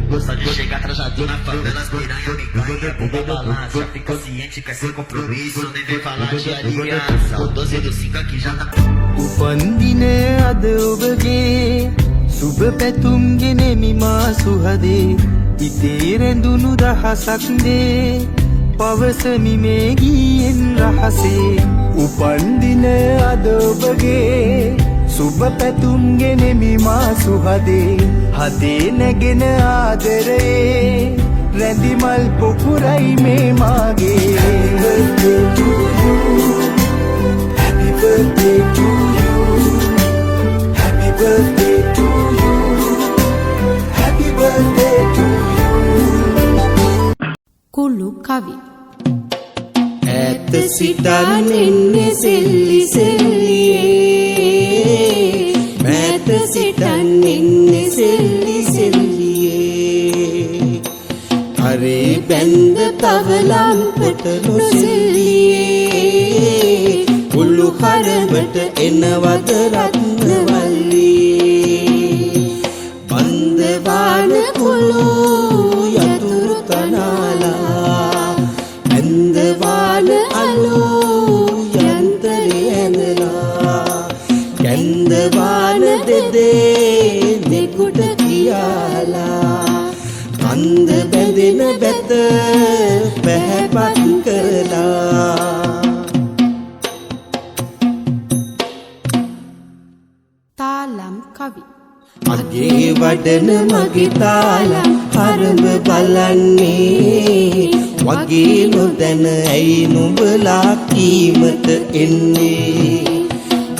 Gosta de chegar atrasado na favela, as piranha me ganha, bunda balança, fica ciente que é sem compromisso, nem vem falar de aliança, o 12 do 5 aqui já tá. උපන්දින අද ඔබගේ සුබ පැතුම් ගෙනෙමි මා සුහදේ ඉතේ රැඳුණු දහසක් දේ පවසමි මේ ගීයෙන් රහසේ උපන්දින අද ඔබගේ සුබ පැතුම් ගෙනෙමි මා සුහදේ හදේ නැගෙන ආදරේ රැඳි මල් පොකුරයි මේ මාගේ Happy birthday to you Happy birthday to you Happy birthday to you කුළු කවි ඇත සිතන් එන්නේ සෙල්ලි සෙල්ලියේ මෑත සිතන් එන්නේ සෙල්ලි සෙල්ලියේ අරේ බැන්ද තවලම්පට නොසෙල්ලියේ කුළු කරබට එනවද රත්නවල්ලි බන්දවාන කුළු යතුරු තනාලා ඇන්දවාන අලු යන්තරේ ඇඳලා කැන්දවාන දෙදේ දෙකුට කියාලා කන්ද බැඳෙන බැත පැහැපත් කරලා තාලම් කවි මගේ වඩන මගේ තාලම් හරඹ බලන්නේ වගේ නොදැන ඇයි නුඹලා කීමට එන්නේ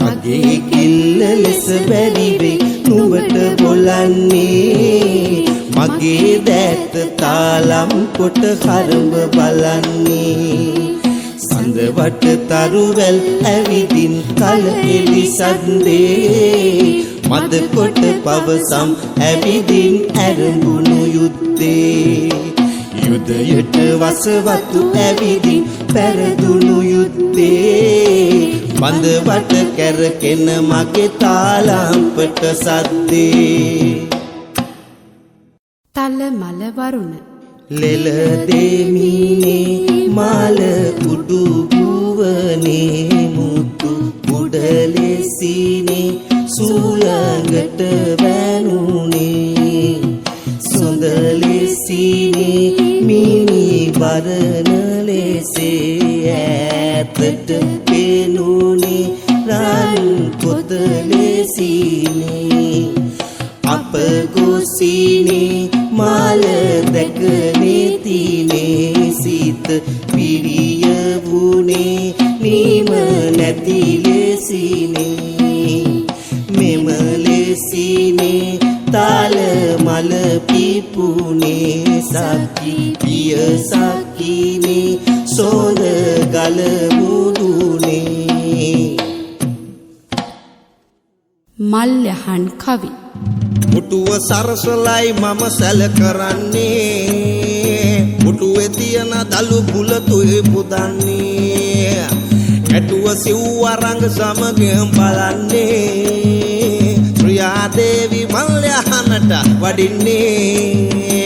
මගේ කිල්ල ලෙස බැරිවේ නුඹට බොලන්නේ මගේ දැත තාලම් කොට හරඹ බලන්නේ සඳවට තරුවැල් ඇවිදින් කල එලි සද්දේ මද කොට පවසම් ඇවිදින් ඇරඹුණු යුද්ධේ යුදයට වසවතු ඇවිදින් පැරදුණු යුද්ධේ බඳවට කැරකෙන මගේ තාලම්පට සද්දේ තල මල වරුණ ලෙල දෙමිනේ මාල කුඩු ගුවනේ මුතු උඩලෙසිනේ සූලඟට වැනුනේ සොඳලෙසිනේ මිනි වරණ ලෙසේ ඈතට පෙනුනේ රන් කොතලෙසිනේ අප ගොසිනේ මාල දැක නීතිනේ සිත පිරිය වුනේ නීම නැති ලෙසිනේ මෙම ලෙසිනේ තාල මල පිපුනේ සකි පිය සකිනේ සෝද ගල මුදුනේ මල්යහන් කවි මුටුව සරසලයි මම සැල කරන්නේ මුටුවේ තියන දලු පුලතුයි පුදන්නේ ඇටුව සිව් අරංග සමගින් බලන්නේ ශ්‍රියා දේවි මල්යහනට වඩින්නේ